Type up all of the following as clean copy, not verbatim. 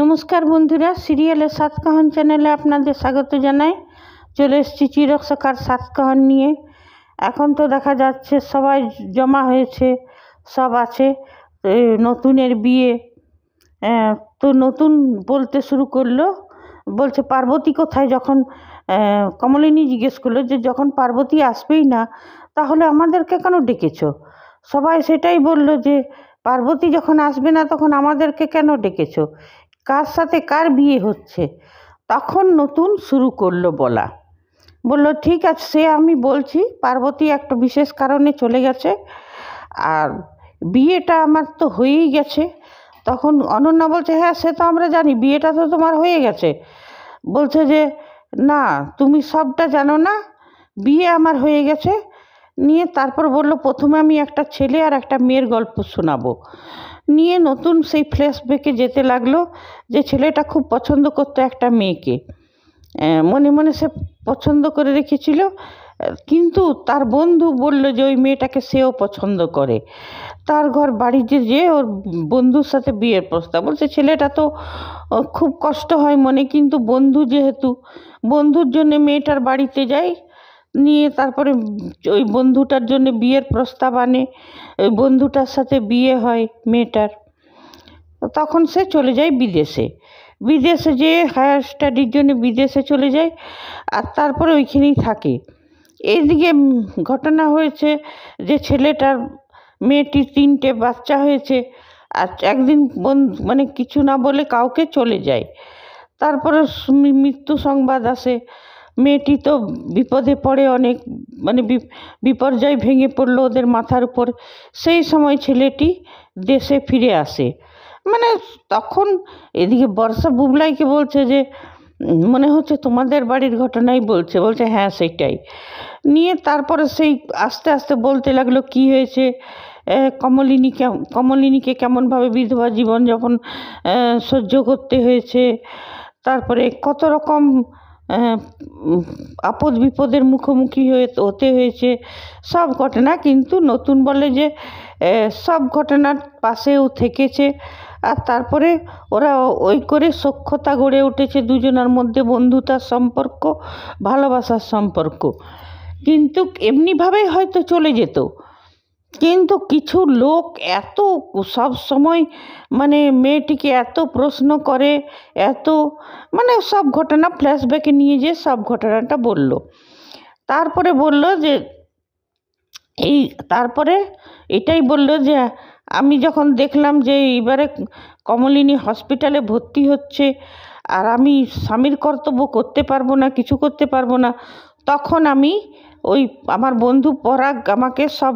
নমস্কার বন্ধুরা, সিরিয়ালের সাতকাহন চ্যানেলে আপনাদের স্বাগত জানাই। চলে এসেছি চিরসখার সাতকাহন নিয়ে। এখন তো দেখা যাচ্ছে সবাই জমা হয়েছে, সব আছে। নতুনের বিয়ে, তো নতুন বলতে শুরু করলো, বলছে পার্বতী কোথায়। যখন কমলিনী জিজ্ঞেস করলো যে যখন পার্বতী আসবেই না তাহলে আমাদেরকে কেন ডেকেছো, সবাই সেটাই বলল যে পার্বতী যখন আসবে না তখন আমাদেরকে কেন ডেকেছো, কার সাথে কার বিয়ে হচ্ছে। তখন নতুন শুরু করলো বলা, বলল ঠিক আছে সে আমি বলছি, পার্বতী একটা বিশেষ কারণে চলে গেছে আর বিয়েটা আমার তো হয়েই গেছে। তখন অনন্যা বলছে হ্যাঁ সে তো আমরা জানি, বিয়েটা তো তোমার হয়ে গেছে। বলছে যে না তুমি সবটা জানো না, বিয়ে আমার হয়ে গেছে। নিয়ে তারপর বলল প্রথমে আমি একটা ছেলে আর একটা মেয়ের গল্প শোনাবো। নিয়ে নতুন সেই ফ্ল্যাশব্যাকে যেতে লাগলো যে ছেলেটা খুব পছন্দ করতো একটা মেয়েকে, মনে মনে সে পছন্দ করে রেখেছিল, কিন্তু তার বন্ধু বলল যে ওই মেয়েটাকে সেও পছন্দ করে। তার ঘর বাড়িতে যেয়ে ওর বন্ধুর সাথে বিয়ের প্রস্তাব বলছে। ছেলেটা তো খুব কষ্ট হয় মনে, কিন্তু বন্ধু যেহেতু, বন্ধুর জন্য মেয়েটার বাড়িতে যায়। নিয়ে তারপরে ওই বন্ধুটার জন্য বিয়ের প্রস্তাব আনে, ওই বন্ধুটার সাথে বিয়ে হয় মেয়েটার। তখন সে চলে যায় বিদেশে, বিদেশে যেয়ে হায়ার স্টাডির জন্য বিদেশে চলে যায় আর তারপরে ওইখানেই থাকে। এইদিকে ঘটনা হয়েছে যে ছেলেটার মেয়েটির 3টে বাচ্চা হয়েছে আর একদিন মানে কিছু না বলে কাউকে চলে যায়। তারপরে মৃত্যু সংবাদ আসে, মেয়েটি তো বিপদে পড়ে অনেক, মানে বিপর্যয় ভেঙে পড়লো ওদের মাথার উপর। সেই সময় ছেলেটি দেশে ফিরে আসে। মানে তখন এদিকে বর্ষা বুবলাইকে বলছে যে মনে হচ্ছে তোমাদের বাড়ির ঘটনাই বলছে। বলছে হ্যাঁ সেটাই। নিয়ে তারপরে সেই আস্তে আস্তে বলতে লাগলো কি হয়েছে, কমলিনীকে কেমনভাবে বিধবা জীবনযাপন সহ্য করতে হয়েছে, তারপরে কত রকম আপদ বিপদের মুখোমুখি হতে হয়েছে, সব ঘটনা। কিন্তু নতুন বলে যে সব ঘটনার পাশেও থেকেছে আর তারপরে ওরা ওই করে সখ্যতা গড়ে উঠেছে দুজনের মধ্যে, বন্ধুতার সম্পর্ক, ভালোবাসার সম্পর্ক। কিন্তু এমনিভাবেই হয়তো চলে যেত, কিন্তু কিছু লোক এত সব সময় মানে মেয়েটিকে এত প্রশ্ন করে, এত মানে সব ঘটনা ফ্ল্যাশব্যাকে নিয়ে যে সব ঘটনাটা বলল। তারপরে বলল যে তারপরে এটাই বলল যে আমি যখন দেখলাম যে এবারে কমলিনী হসপিটালে ভর্তি হচ্ছে আর আমি স্বামীর কর্তব্য করতে পারবো না, কিছু করতে পারবো না, তখন আমি ওই আমার বন্ধু পরাগ আমাকে সব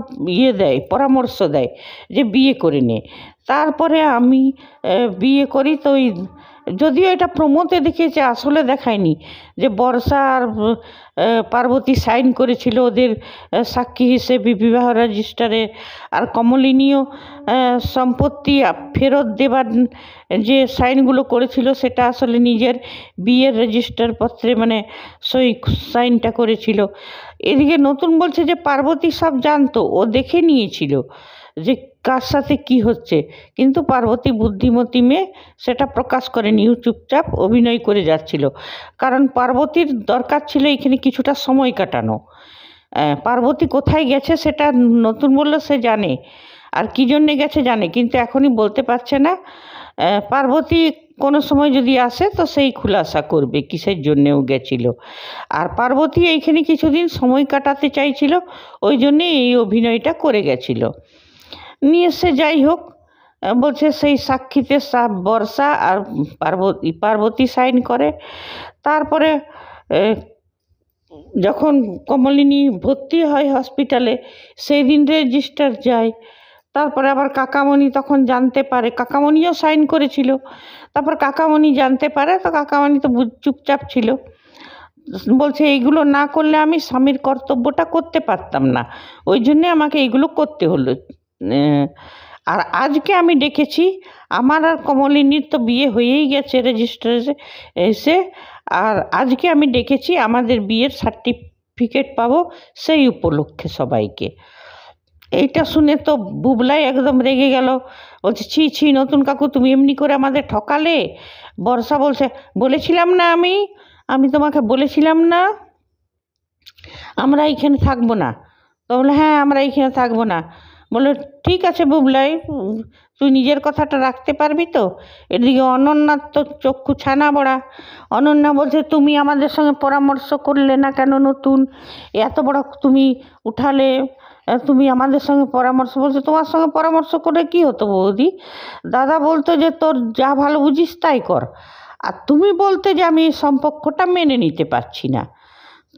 দেয়, পরামর্শ দেয় যে বিয়ে করে নে। তারপরে আমি বিয়ে করি। তো ওই যদিও এটা প্রমোতে দেখিয়েছে, আসলে দেখায়নি যে বর্ষা আর পার্বতী সাইন করেছিল ওদের সাক্ষী হিসেবে বিবাহ রেজিস্টারে, আর কমলিনীও সম্পত্তি ফেরত দেবার যে সাইনগুলো করেছিল সেটা আসলে নিজের বিয়ের রেজিস্টার পত্রে মানে সাইনটা করেছিল। এদিকে নতুন বলছে যে পার্বতী সব জানতো, ও দেখে নিয়েছিল যে কার সাথে কি হচ্ছে, কিন্তু পার্বতী বুদ্ধিমতী মেয়ে সেটা প্রকাশ করেনি, চুপচাপ অভিনয় করে যাচ্ছিল। কারণ পার্বতীর দরকার ছিল এখানে কিছুটা সময় কাটানো। পার্বতী কোথায় গেছে সেটা নতুন বললো সে জানে, আর কী জন্যে গেছে জানে, কিন্তু এখনই বলতে পারছে না। পার্বতী কোনো সময় যদি আসে তো সেই খুলাসা করবে কিসের জন্যেও গেছিল। আর পার্বতী এইখানে কিছুদিন সময় কাটাতে চাইছিল, ওই জন্যে এই অভিনয়টা করে গেছিল। নিয়ে সে যাই হোক, বলছে সেই সাক্ষীতে বর্ষা আর পার্বতী সাইন করে। তারপরে যখন কমলিনী ভর্তি হয় হসপিটালে সেই দিন রেজিস্টার যায়। তারপরে আবার কাকামণি তখন জানতে পারে, কাকামণিও সাইন করেছিল। তারপর কাকামণি জানতে পারে, তো কাকামণি তো চুপচাপ ছিল। বলছে এইগুলো না করলে আমি স্বামীর কর্তব্যটা করতে পারতাম না, ওই জন্যে আমাকে এইগুলো করতে হলো। আর আজকে আমি ডেকেছি, আমার আর কমলিনীর তো বিয়ে হয়েই গেছে রেজিস্টারে এসে, আর আজকে আমি ডেকেছি আমাদের বিয়ের সার্টিফিকেট পাবো সেই উপলক্ষে সবাইকে। এইটা শুনে তো বুবলাই একদম রেগে গেল, বলছে ছি ছি নতুন কাকু তুমি এমনি করে আমাদের ঠকালে। বর্ষা বলছে বলেছিলাম না আমি তোমাকে বলেছিলাম না আমরা এইখানে থাকবো না। তো বলে হ্যাঁ আমরা এইখানে থাকবো না। বলে ঠিক আছে বুবলাই, তুই নিজের কথাটা রাখতে পারবি তো। এদিকে অনন্যার তো চক্ষু ছানা বড়া। অনন্যা বলছে তুমি আমাদের সঙ্গে পরামর্শ করলে না কেন, নতুন এত বড় তুমি উঠালে, তুমি আমাদের সঙ্গে পরামর্শ, বলছে তোমার সঙ্গে পরামর্শ করে কি হতো বৌদি, দাদা বলতো যে তোর যা ভালো বুঝিস তাই কর, আর তুমি বলতে যে আমি এই সম্পর্কটা মেনে নিতে পারছি না।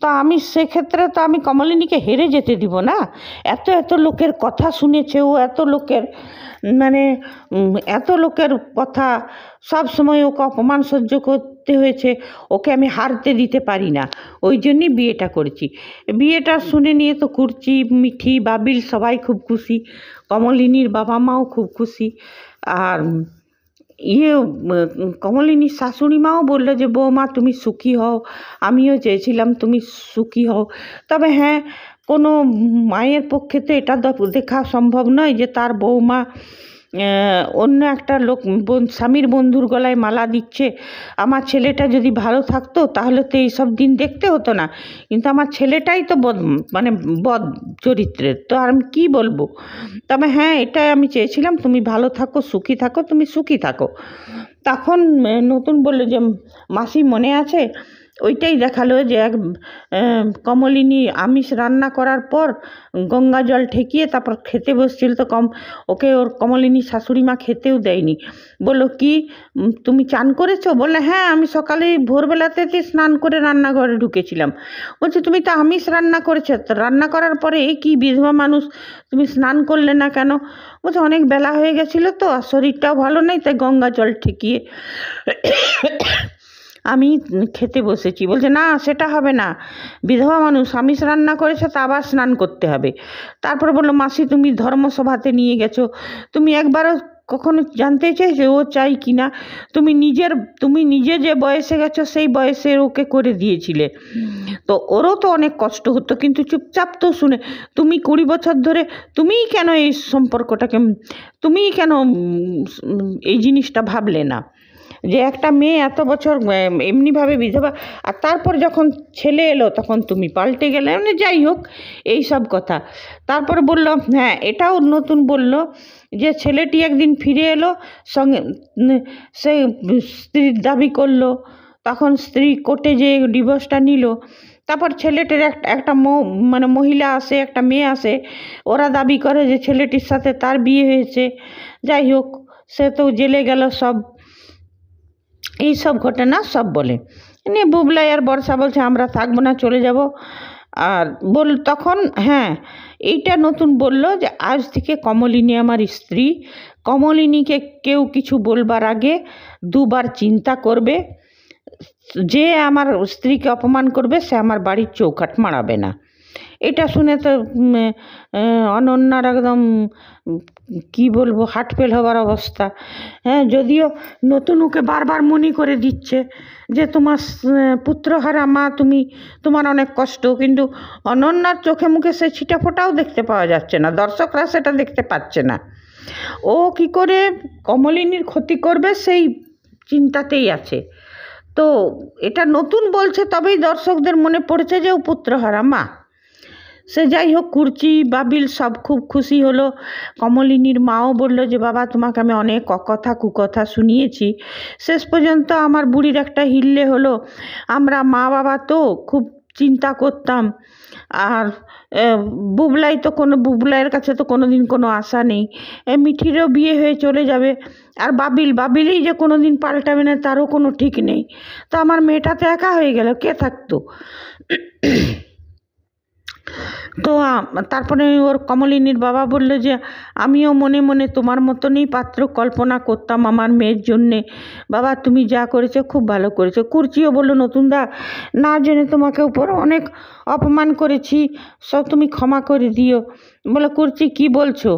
তো আমি সেক্ষেত্রে তো আমি কমলিনীকে হেরে যেতে দিব না। এত এত লোকের কথা শুনেছে ও, এত লোকের মানে এত লোকের কথা, সব সময় ওকে অপমান সহ্য করতে হয়েছে, ওকে আমি হারতে দিতে পারি না। ওই জন্যই বিয়েটা করেছি। বিয়েটা শুনে নিয়ে তো কুর্চি মিঠি বাবিল সবাই খুব খুশি, কমলিনীর বাবা মাও খুব খুশি। আর কমলিনীর শাশুড়ি মাও বললো যে বৌমা তুমি সুখী হও, আমিও চেয়েছিলাম তুমি সুখী হও। তবে হ্যাঁ, কোনো মায়ের পক্ষে তো এটা দেখা সম্ভব নয় যে তার বৌমা অন্য একটা লোক স্বামীর বন্ধুর গলায় মালা দিচ্ছে। আমার ছেলেটা যদি ভালো থাকতো তাহলে তো এইসব দিন দেখতে হতো না, কিন্তু আমার ছেলেটাই তো মানে বদ চরিত্রের, তো আর আমি কী বলবো। তবে হ্যাঁ, এটাই আমি চেয়েছিলাম তুমি ভালো থাকো সুখী থাকো, তুমি সুখী থাকো। তখন নতুন বললো যে মাসি মনে আছে, ওইটাই দেখালো যে এক কমলিনী আমিষ রান্না করার পর গঙ্গা জল ঠেকিয়ে তারপর খেতে বসছিল, তো ওকে ওর কমলিনী শাশুড়ি মা খেতেও দেয়নি। বললো কি তুমি চান করেছো? বললে হ্যাঁ আমি সকালে ভোরবেলাতে স্নান করে রান্নাঘরে ঢুকেছিলাম। বলছে তুমি তো আমিষ রান্না করেছো, তো রান্না করার পরে এই কি বিধবা মানুষ তুমি স্নান করলে না কেন? বলছে অনেক বেলা হয়ে গেছিলো তো, আর শরীরটাও ভালো নেই, তাই গঙ্গা জল ঠেকিয়ে আমি খেতে বসেছি। বলছে না সেটা হবে না, বিধবা মানুষ আমিষ রান্না করেছে তা আবার স্নান করতে হবে। তারপরে বললো মাসি তুমি ধর্মসভাতে নিয়ে গেছো, তুমি একবারও কখনো জানতে চেয়েছো ও চাই কি না? তুমি নিজে যে বয়সে গেছো সেই বয়সে ওকে করে দিয়েছিলে, তো ওরও তো অনেক কষ্ট হতো, কিন্তু চুপচাপ তো শুনে তুমি 20 বছর ধরে তুমিই কেন এই সম্পর্কটাকে, তুমিই কেন এই জিনিসটা ভাবলে না যে একটা মেয়ে এত বছর এমনিভাবে বিধবা, আর তারপর যখন ছেলে এলো তখন তুমি পাল্টে গেলে, মানে যাই হোক এই সব কথা। তারপর বলল হ্যাঁ এটাও নতুন বলল যে ছেলেটি একদিন ফিরে এলো, সঙ্গে সে স্ত্রীর দাবি করলো, তখন স্ত্রী কোর্টে যে ডিভোর্সটা নিল। তারপর ছেলেটির একটা মানে মহিলা আসে, একটা মেয়ে আসে, ওরা দাবি করে যে ছেলেটির সাথে তার বিয়ে হয়েছে। যাই হোক সে তো জেলে গেল, সব এই সব ঘটনা সব বলে নিয়ে বুবলাই আর বর্ষা বলছে আমরা থাকবো না, চলে যাব। আর তখন হ্যাঁ এইটা নতুন বলল যে আজ থেকে কমলিনী আমার স্ত্রী, কমলিনীকে কেউ কিছু বলবার আগে দুবার চিন্তা করবে, যে আমার স্ত্রীকে অপমান করবে সে আমার বাড়ির চৌকাঠ মারাবে না। এটা শুনে তো অনন্যার একদম কি বলবো হার্ট ফেল হবার অবস্থা। হ্যাঁ, যদিও নতুন ওকে বারবার মনে করে দিচ্ছে যে তোমার পুত্রহারা মা তুমি, তোমার অনেক কষ্ট, কিন্তু অনন্যার চোখে মুখে সে ছিটাফোটাও দেখতে পাওয়া যাচ্ছে না, দর্শকরা সেটা দেখতে পাচ্ছে না। ও কি করে কমলিনীর ক্ষতি করবে সেই চিন্তাতেই আছে। তো এটা নতুন বলছে তবেই দর্শকদের মনে পড়েছে যে ও পুত্রহারা মা। সে যাই হোক কুর্চি বাবিল সব খুব খুশি হলো। কমলিনীর মাও বলল যে বাবা তোমাকে আমি অনেক অকথা কুকথা শুনিয়েছি, শেষ পর্যন্ত আমার বুড়ির একটা হিল্লে হলো। আমরা মা বাবা তো খুব চিন্তা করতাম, আর বুবলাইয়ের কাছে তো কোনো দিন কোনো আশা নেই, মিঠিরও বিয়ে হয়ে চলে যাবে, আর বাবিলই যে কোনো দিন পাল্টাবে না তারও কোনো ঠিক নেই। তো আমার মেয়েটা তো একা হয়ে গেল, কে থাকতো? তো তারপরে ওর কমলিনীর বাবা বলল যে আমিও মনে মনে তোমার মতনই পাত্র কল্পনা করতাম আমার মেয়ের জন্যে, বাবা তুমি যা করেছো খুব ভালো করেছো। কুর্চিও বললো নতুনদা না জেনে তোমাকে উপর অনেক অপমান করেছি, সব তুমি ক্ষমা করে দিও। বলে কুর্চি কি বলছো,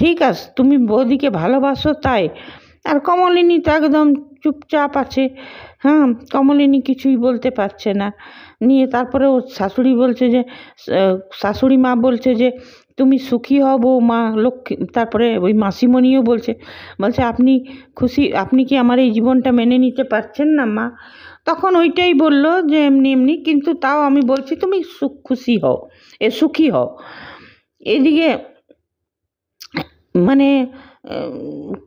ঠিক আছে তুমি বৌদিকে ভালোবাসো তাই? আর কমলিনী তো একদম চুপচাপ আছে। হ্যাঁ, কমলিনী কিছুই বলতে পারছে না। নিয়ে তারপরে ওর শাশুড়ি বলছে যে শাশুড়ি মা বলছে যে তুমি সুখী হও বৌমা লক্ষ্মী। তারপরে ওই মাসিমণিও বলছে আপনি খুশি, আপনি কি আমার এই জীবনটা মেনে নিতে পারছেন না মা? তখন ওইটাই বলল যে এমনি এমনি, কিন্তু তাও আমি বলছি তুমি খুশি হও, সুখী হও। এদিকে মানে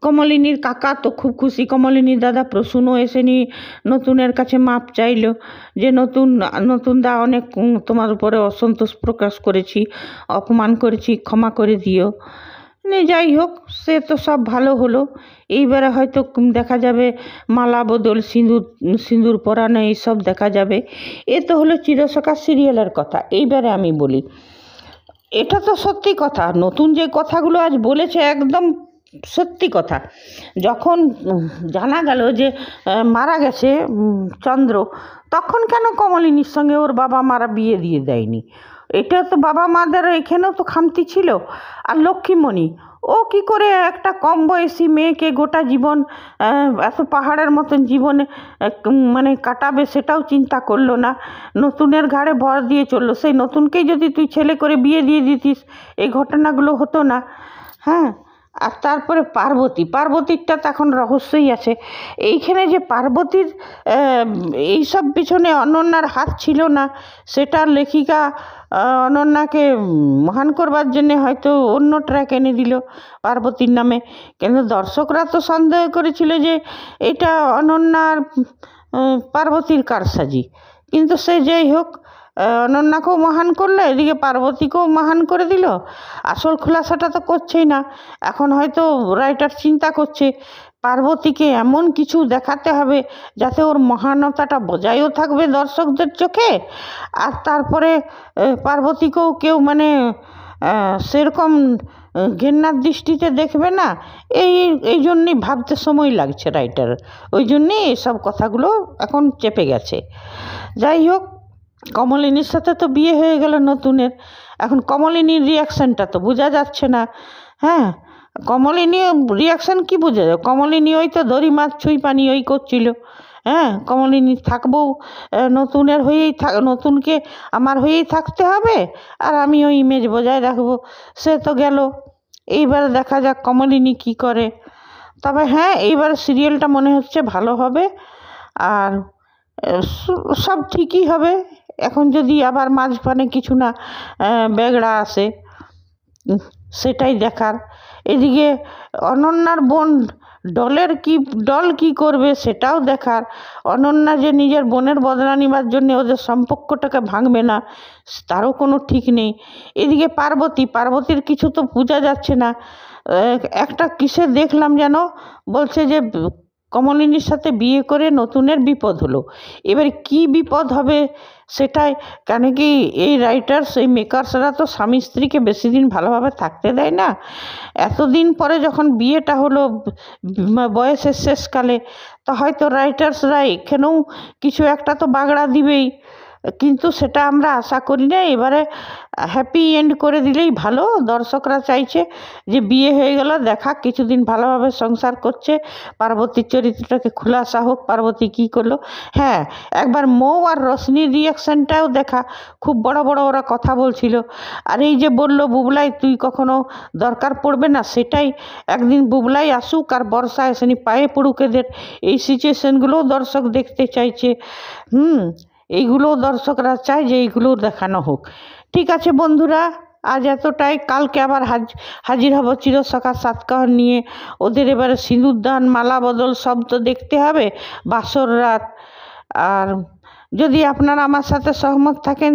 কমলিনীর কাকা তো খুব খুশি, কমলিনীর দাদা প্রসূনও এসে নতুনের কাছে মাপ চাইল যে নতুন দা অনেক তোমার উপরে অসন্তোষ প্রকাশ করেছি, অপমান করেছি, ক্ষমা করে দিও। যাই হোক, সে তো সব ভালো হলো। এইবারে হয়তো দেখা যাবে মালা বদল, সিঁদুর পরানো এইসব দেখা যাবে। এ তো হলো চিরসখা সিরিয়ালের কথা। এইবারে আমি বলি, এটা তো সত্যি কথা, নতুন যে কথাগুলো আজ বলেছে একদম সত্যি কথা। যখন জানা গেল যে মারা গেছে চন্দ্র, তখন কেন কমলিনীর সঙ্গে ওর বাবা মারা বিয়ে দিয়ে দেয়নি? এটা তো বাবা মাদের এখানেও তো খামতি ছিল। আর লক্ষ্মীমণি, ও কি করে একটা কম বয়সী মেয়েকে গোটা জীবন এত পাহাড়ের মতন জীবনে মানে কাটাবে সেটাও চিন্তা করলো না, নতুনের ঘাড়ে ভর দিয়ে চললো। সেই নতুনকেই যদি তুই ছেলে করে বিয়ে দিয়ে দিতিস, এই ঘটনাগুলো হতো না। হ্যাঁ, আর তারপরে পার্বতীরটা তো এখন রহস্যই আছে। এইখানে যে পার্বতীর এইসব পিছনে অনন্যার হাত ছিল না, সেটা লেখিকা অনন্যাকে মহান করবার জন্যে হয়তো অন্য ট্র্যাক এনে দিল পার্বতীর নামে। কিন্তু দর্শকরা তো সন্দেহ করেছিল যে এটা অনন্যার পার্বতীর কারসাজি। কিন্তু সে যাই হোক, অনন্যাকেও মহান করলো, এদিকে পার্বতীকেও মহান করে দিল। আসল খোলাসাটা তো করছেই না। এখন হয়তো রাইটার চিন্তা করছে পার্বতীকে এমন কিছু দেখাতে হবে যাতে ওর মহানতাটা বজায়ও থাকবে দর্শকদের চোখে, আর তারপরে পার্বতীকেও কেউ মানে সেরকম ঘেন্নার দৃষ্টিতে দেখবে না। এই জন্যই ভাবতে সময় লাগছে রাইটার, ওই জন্যেই এসব কথাগুলো এখন চেপে গেছে। যাই হোক, কমলিনীর সাথে তো বিয়ে হয়ে গেল নতুনের। এখন কমলিনীর রিয়াকশানটা তো বোঝা যাচ্ছে না। হ্যাঁ, কমলিনী রিয়াকশান কি বোঝা যায়? কমলিনী ওই তো দড়ি মাছ ছুঁই পানি ওই করছিল। হ্যাঁ, কমলিনী থাকবো নতুনের হয়েই নতুনকে আমার হয়েই থাকতে হবে, আর আমি ওই ইমেজ বজায় রাখবো। সে তো গেল, এইবার দেখা যাক কমলিনী কি করে। তবে হ্যাঁ, এইবার সিরিয়ালটা মনে হচ্ছে ভালো হবে, আর সব ঠিকই হবে। এখন যদি আবার মাঝখানে কিছু না বেগড়া আসে, সেটাই দেখার। এদিকে অনন্যার বোন ডল কি করবে সেটাও দেখার। অনন্যা যে নিজের বোনের বদলা নিবার জন্য ওদের সম্পর্কটাকে ভাঙবে না, তারও কোনো ঠিক নেই। এদিকে পার্বতীর কিছু তো বোঝা যাচ্ছে না। একটা কিসে দেখলাম যেন, বলছে যে কমলিনীর সাথে বিয়ে করে নতুনের বিপদ হলো। এবার কি বিপদ হবে সেটাই, কেন কি এই রাইটার্স, এই মেকার্সরা তো স্বামী স্ত্রীকে বেশি দিন ভালোভাবে থাকতে দেয় না। এতদিন পরে যখন বিয়েটা হলো বয়সের শেষকালে, তো হয়তো রাইটার্সরা এখানেও কিছু একটা তো বাগড়া দিবেই, কিন্তু সেটা আমরা আশা করি না। এবারে হ্যাপি এন্ড করে দিলেই ভালো। দর্শকরা চাইছে যে বিয়ে হয়ে গেল, দেখা কিছুদিন ভালোভাবে সংসার করছে, পার্বতীর চরিত্রটাকে খুলাসা হোক, পার্বতী কী করলো। হ্যাঁ, একবার মৌ আর রশ্মির রিয়াকশানটাও দেখা, খুব বড় ওরা কথা বলছিল। আর এই যে বললো বুবলাই তুই কখনো দরকার পড়বে না, সেটাই একদিন বুবলাই আসুক আর বর্ষা এসেনি পায়ে পড়ুক এদের, এই সিচুয়েশনগুলোও দর্শক দেখতে চাইছে। এইগুলোও দর্শকরা চায় যে এইগুলোও দেখানো হোক। ঠিক আছে বন্ধুরা, আজ এতটাই। কালকে আবার হাজির হব চিরসখা সাতকাহন নিয়ে। ওদের এবারে সিঁদুরদান, মালা বদল সব তো দেখতে হবে, বাসর রাত। আর যদি আপনারা আমার সাথে সহমত থাকেন